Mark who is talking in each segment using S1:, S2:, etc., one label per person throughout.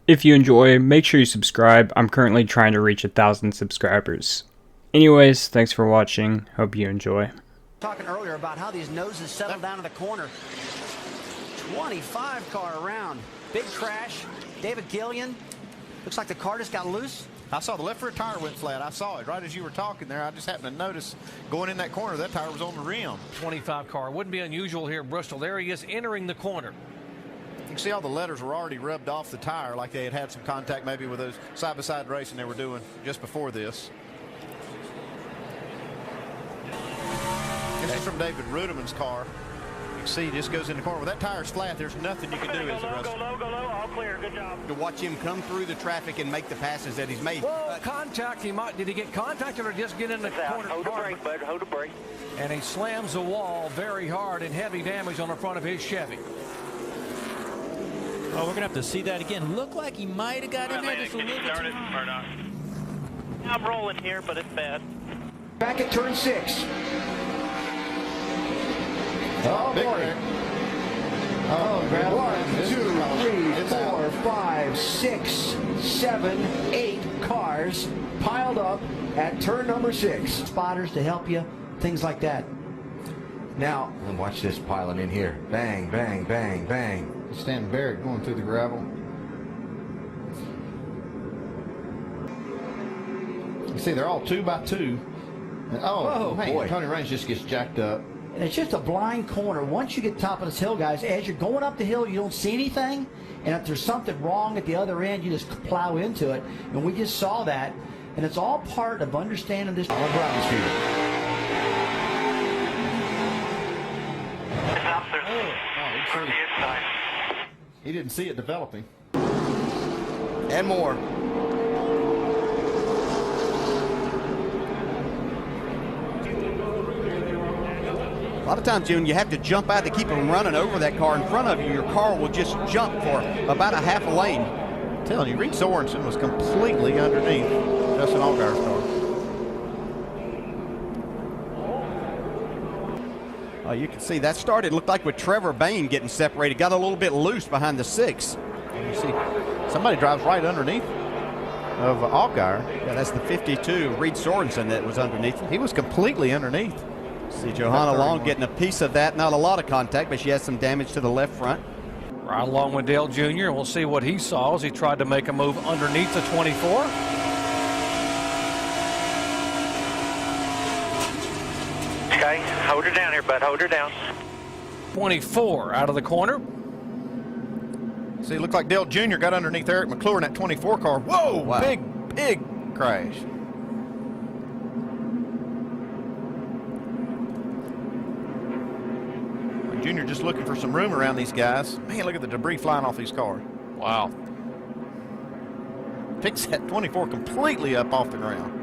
S1: If you enjoy, make sure you subscribe. I'm currently trying to reach 1,000 subscribers. Anyways, thanks for watching. Hope you enjoy.
S2: Talking earlier about how these noses settle down in the corner. 25 car around. Big crash. David Gillian. Looks like the car just got loose.
S3: I saw the left rear tire went flat. I saw it right as you were talking there. I just happened to notice going in that corner, that tire was on the rim.
S4: 25 car. Wouldn't be unusual here at Bristol. There he is entering the corner.
S3: You can see all the letters were already rubbed off the tire like they had had some contact maybe with those side-by-side racing they were doing just before this. This is from David Rudiman's car. You can see he just goes in the corner. When that tire's flat, there's nothing you can do as a wrestler.
S5: Go low, all clear, good job.
S2: To watch him come through the traffic and make the passes that he's made.
S4: Whoa, contact. Did he get contacted or just get in the corner?
S5: Hold the brake, bud, hold the brake.
S4: And he slams the wall very hard and heavy damage on the front of his Chevy.
S6: Oh, we're going to have to see that again. Looked like he might have got in there just a little bit.
S5: I'm rolling here, but it's bad.
S7: Back at turn 6. Oh, boy. Oh, grab 1, 2, 3, 4, 5, 6, 7, 8 cars piled up at turn number 6. Spotters to help you, things like that. Now, and watch this piling in here. Bang, bang, bang, bang.
S3: Stan Barrett going through the gravel. You see, they're all 2 by 2. And, oh, man, boy. Tony Raines just gets jacked up.
S7: And it's just a blind corner. Once you get top of this hill, guys, as you're going up the hill, you don't see anything. And if there's something wrong at the other end, you just plow into it. And we just saw that. And it's all part of understanding this. Alan Brown's field.
S3: He didn't see it developing.
S2: And more. A lot of times, June, you have to jump out to keep them running over that car in front of you. Your car will just jump for about a half a lane.
S3: I'm telling you, Reed Sorensen was completely underneath Justin Allgaier's car.
S2: Oh, you can see that started, looked like with Trevor Bayne getting separated, got a little bit loose behind the 6.
S3: And you see somebody drives right underneath of Allgaier.
S2: Yeah, that's the 52, Reed Sorensen, that was underneath.
S3: He was completely underneath.
S2: See Johanna Long getting a piece of that. Not a lot of contact, but she has some damage to the left front.
S4: Right along with Dale Jr. We'll see what he saw as he tried to make a move underneath the 24.
S5: Okay, hold her down here, bud, hold her down.
S4: 24 out of the corner.
S3: See, it looked like Dale Jr. got underneath Eric McClure in that 24 car. Whoa, wow. Big crash. Jr. just looking for some room around these guys. Man, look at the debris flying off these cars.
S4: Wow.
S3: Picks that 24 completely up off the ground.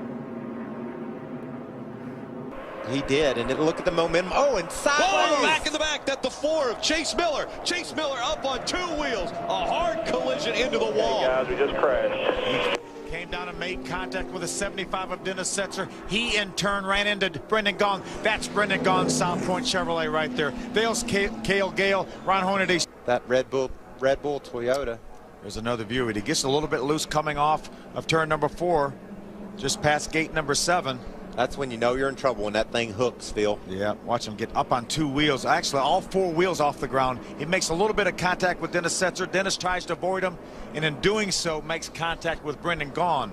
S8: He did, and look at the momentum. Oh, and sideways.
S9: Oh, back in the back. That's the 4 of Chase Miller. Chase Miller up on 2 wheels. A hard collision into the wall.
S5: Hey guys, we just crashed.
S10: Came down and made contact with a 75 of Dennis Setzer. He in turn ran into Brendan Gaughan. That's Brendan Gaughan, South Point Chevrolet right there. Vale's Cale Gale, Ron Hornaday.
S8: That Red Bull Toyota.
S10: There's another view. He gets a little bit loose coming off of turn number 4, just past gate number 7.
S8: That's when you know you're in trouble, when that thing hooks, Phil.
S10: Yeah, watch him get up on 2 wheels. Actually, all 4 wheels off the ground. He makes a little bit of contact with Dennis Setzer. Dennis tries to avoid him, and in doing so, makes contact with Brendan Gaughan.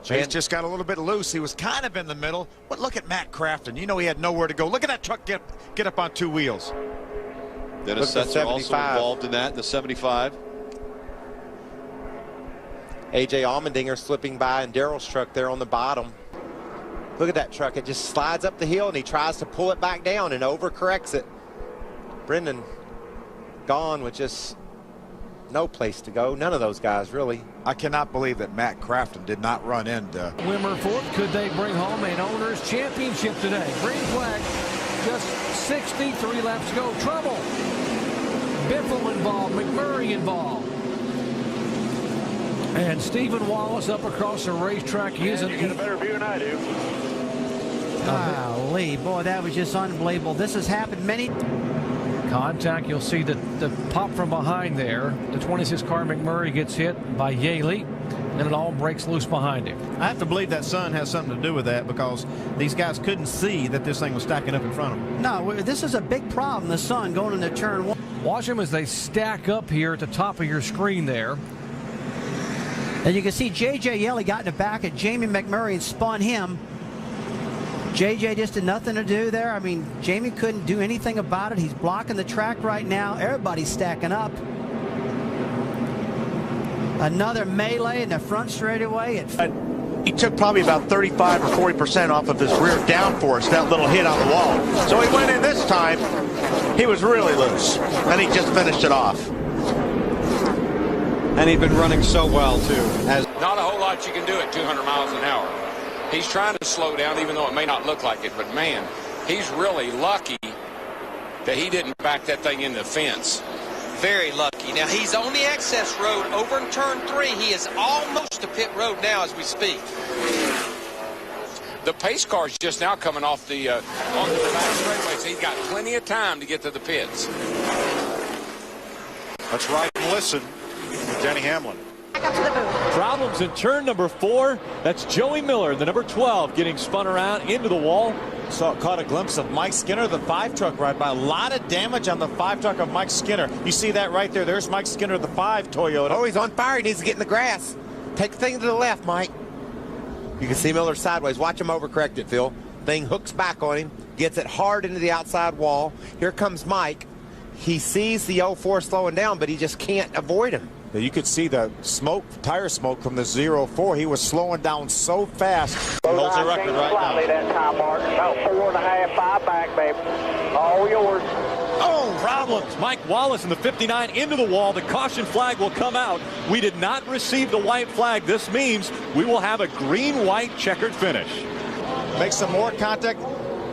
S10: Chase just got a little bit loose. He was kind of in the middle, but look at Matt Crafton. You know he had nowhere to go. Look at that truck get up on 2 wheels.
S9: Dennis Setzer also involved in that, the 75.
S8: A.J. Allmendinger slipping by, and Darrell's truck there on the bottom. Look at that truck. It just slides up the hill, and he tries to pull it back down and overcorrects it. Brendan Gaughan with just no place to go. None of those guys, really.
S10: I cannot believe that Matt Crafton did not run into.
S4: Wimmer fourth. Could they bring home an owner's championship today? Green flag. Just 63 laps to go. Trouble. Biffle involved. McMurray involved. And Stephen Wallace up across the racetrack. He isn't.
S5: You get a better view than I do.
S2: Golly, boy, that was just unbelievable. This has happened many.
S4: Contact, you'll see the pop from behind there. The 26 car McMurray gets hit by Yaley, and it all breaks loose behind him.
S3: I have to believe that sun has something to do with that, because these guys couldn't see that this thing was stacking up in front of them.
S7: No, this is a big problem, the sun going into turn 1.
S4: Watch them as they stack up here at the top of your screen there.
S7: And you can see J.J. Yeley got in the back of Jamie McMurray and spun him. J.J. just had nothing to do there. I mean, Jamie couldn't do anything about it. He's blocking the track right now. Everybody's stacking up. Another melee in the front straightaway.
S11: He took probably about 35 or 40% off of his rear downforce, that little hit on the wall. So he went in this time, he was really loose, and he just finished it off.
S2: And he'd been running so well, too.
S12: Not a whole lot you can do at 200 miles an hour. He's trying to slow down, even though it may not look like it. But, man, he's really lucky that he didn't back that thing into the fence.
S13: Very lucky. Now, he's on the access road over in turn 3. He is almost to pit road now as we speak.
S12: The pace car's just now coming off the onto the back straightaway, so he's got plenty of time to get to the pits.
S10: Let's ride and listen with Denny Hamlin.
S14: Problems in turn number 4. That's Joey Miller, the number 12, getting spun around into the wall.
S10: Caught a glimpse of Mike Skinner, the 5 truck ride by. A lot of damage on the 5 truck of Mike Skinner. You see that right there. There's Mike Skinner, the 5 Toyota.
S8: Oh, he's on fire. He needs to get in the grass. Take the thing to the left, Mike. You can see Miller sideways. Watch him overcorrect it, Phil. Thing hooks back on him, gets it hard into the outside wall. Here comes Mike. He sees the 04 slowing down, but he just can't avoid him.
S10: You could see the smoke, tire smoke from the 04. He was slowing down so fast. He holds the record right now.
S5: That time, Martin. About 4.5, 5 back, baby. All yours.
S14: Oh, problems. Mike Wallace in the 59 into the wall. The caution flag will come out. We did not receive the white flag. This means we will have a green-white checkered finish.
S10: Make some more contact.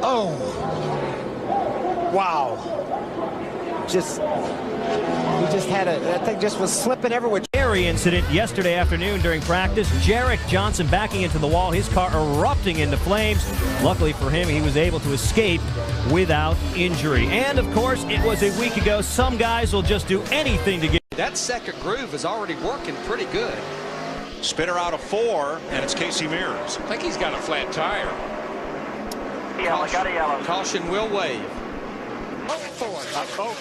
S10: Oh. Wow.
S8: He just had that thing just was slipping everywhere.
S15: Scary incident yesterday afternoon during practice. Jarek Johnson backing into the wall, his car erupting into flames. Luckily for him, he was able to escape without injury. And of course, it was a week ago. Some guys will just do anything to get.
S13: That second groove is already working pretty good.
S10: Spinner out of 4, and it's Casey Mears.
S12: I think he's got a flat tire.
S13: Caution will wave.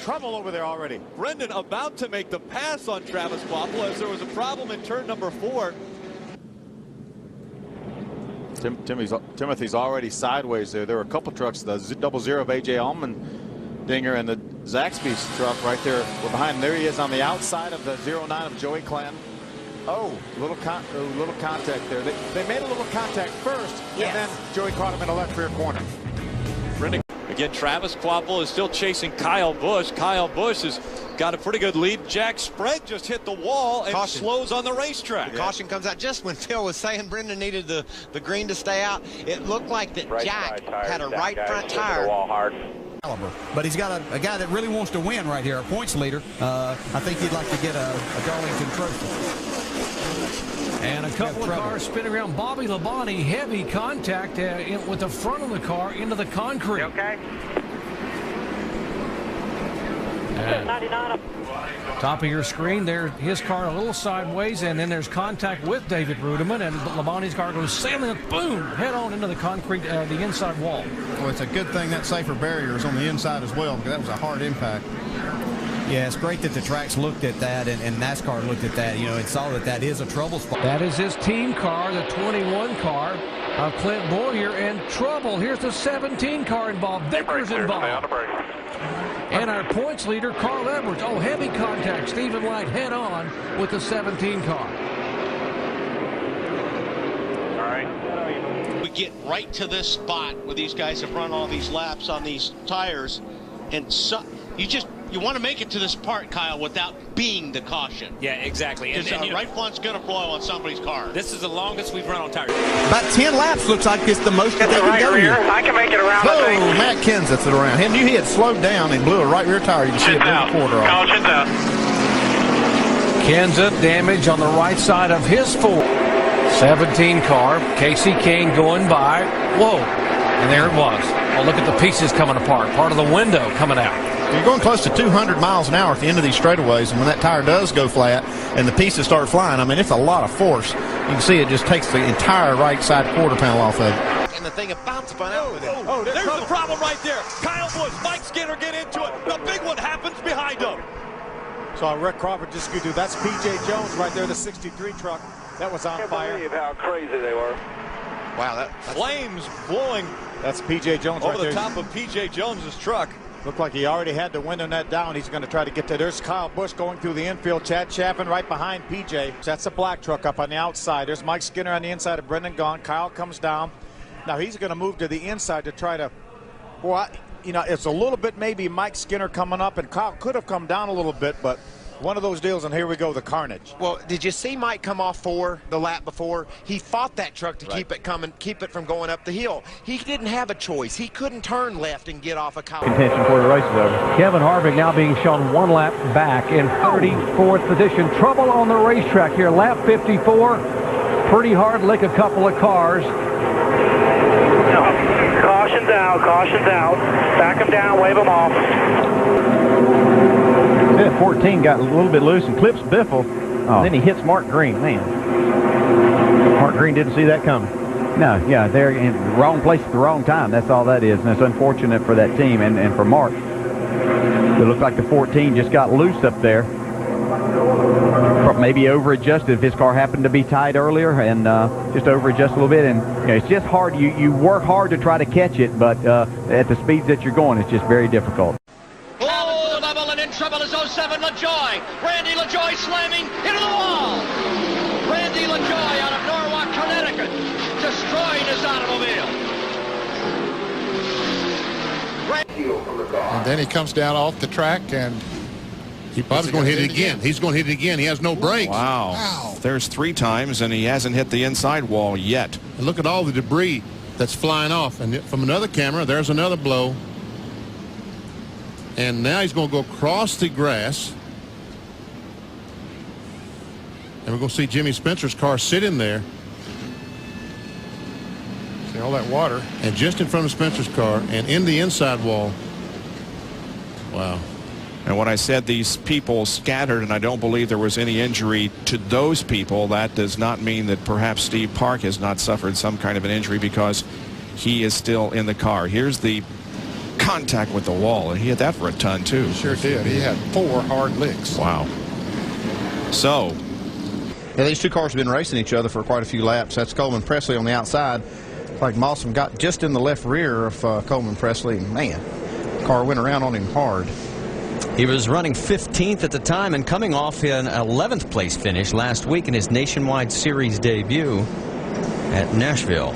S10: Trouble over there already.
S14: Brendan about to make the pass on Travis Kvapil as there was a problem in turn number 4.
S10: Timothy's already sideways there. There were a couple trucks, the 00 of A.J. Allmendinger and the Zaxby's truck right there. We're behind him. There he is on the outside of the 09 of Joey Clanton. Oh, little contact there. They made a little contact first, and then Joey caught him in the left rear corner.
S14: Brendan. Again, Travis Kvapil is still chasing Kyle Busch. Kyle Busch has got a pretty good lead. Jack Sprague just hit the wall and slows on the racetrack.
S8: The caution comes out just when Phil was saying Brendan needed the green to stay out. It looked like that Jack had a right front tire.
S16: But he's got a guy that really wants to win right here, a points leader. I think he'd like to get a Darlington trophy.
S4: And a couple of cars spinning around. Bobby Labonte, heavy contact with the front of the car into the concrete.
S5: Okay.
S4: Top of your screen there, his car a little sideways, and then there's contact with David Rudiman, and Labonte's car goes sailing, boom, head on into the concrete, the inside wall.
S3: Well, it's a good thing that safer barrier is on the inside as well, because that was a hard impact.
S16: Yeah, it's great that the tracks looked at that and NASCAR looked at that, and saw that is a trouble spot.
S4: That is his team car, the 21 car of Clint Boyer, and trouble. Here's the 17 car involved. Vickers involved. And our points leader, Carl Edwards. Oh, heavy contact. Stephen Light head on with the 17 car.
S11: All right. We get right to this spot where these guys have run all these laps on these tires, and so you want to make it to this part, Kyle, without being the caution.
S6: Yeah, exactly.
S11: Because the right front's going to blow on somebody's car.
S6: This is the longest we've run on tires.
S2: About 10 laps looks like it's the most that they can go here.
S5: I can make it around.
S3: Oh, Matt Kenseth's it around. He knew he had slowed down and blew a right rear tire. You can see it blew the quarter off.
S5: Caution down.
S4: Kenseth damage on the right side of his 4. 17 car. Casey Kane going by. Whoa. And there it was. Oh, look at the pieces coming apart. Part of the window coming out.
S3: You're going close to 200 miles an hour at the end of these straightaways, and when that tire does go flat and the pieces start flying, I mean, it's a lot of force. You can see it just takes the entire right side quarter panel off of it.
S8: And the thing about to spun out with it.
S14: Oh, there's the problem right there. Kyle Busch, Mike Skinner get into it. The big one happens behind him.
S10: So Rick Crawford just could do. That's P.J. Jones right there, the 63 truck. That was on fire.
S5: I can't believe how crazy they were.
S8: Wow, that's
S14: flames blowing.
S10: That's P.J. Jones
S14: over
S10: right there.
S14: the top of P.J. Jones's truck.
S10: Looked like he already had the window net down. He's going to try to get to. There's Kyle Busch going through the infield. Chad Chaffin right behind P.J. That's a black truck up on the outside. There's Mike Skinner on the inside of Brendan Gaughan. Kyle comes down. Now he's going to move to the inside to try to. Well, you know, it's a little bit maybe Mike Skinner coming up, and Kyle could have come down a little bit, but one of those deals, and here we go, the carnage.
S8: Well, did you see Mike come off the lap before? He fought that truck to keep it coming, keep it from going up the hill. He didn't have a choice. He couldn't turn left and get off a Kyle.
S17: Contention before the race is over. Kevin Harvick now being shown one lap back in 34th position. Trouble on the racetrack here. Lap 54. Pretty hard lick a couple of cars.
S5: Caution's out, caution's out. Back them down, wave them off.
S17: 14 got a little bit loose and clips Biffle. Oh. Then he hits Mark Green. Man, Mark Green didn't see that coming. No, yeah, they're in the wrong place at the wrong time. That's all that is, and it's unfortunate for that team and for Mark. It looked like the 14 just got loose up there. Maybe over-adjusted if his car happened to be tight earlier, and just over-adjust a little bit. And you know, it's just hard. You work hard to try to catch it, but at the speeds that you're going, it's just very difficult.
S13: Trouble is 07 LaJoy. Randy LaJoy slamming into the wall. Randy LaJoy out of Norwalk, Connecticut, destroying his automobile.
S18: And then he comes down off the track, and he probably going to hit it again. He's going to hit it again. He has no brakes.
S19: Wow. There's 3 times, and he hasn't hit the inside wall yet.
S18: And look at all the debris that's flying off. And from another camera, there's another blow. And now he's going to go across the grass. And we're going to see Jimmy Spencer's car sit in there. See all that water. And just in front of Spencer's car and in the inside wall. Wow.
S19: And when I said these people scattered, and I don't believe there was any injury to those people, that does not mean that perhaps Steve Park has not suffered some kind of an injury, because he is still in the car. Here's the contact with the wall, and he had that for a ton too.
S18: He sure did. He had 4 hard licks.
S19: Wow. So
S2: yeah, these two cars have been racing each other for quite a few laps. That's Coleman Presley on the outside. Like Mawson got just in the left rear of Coleman Presley. Man, the car went around on him hard.
S20: He was running 15th at the time and coming off an 11th place finish last week in his Nationwide Series debut at Nashville.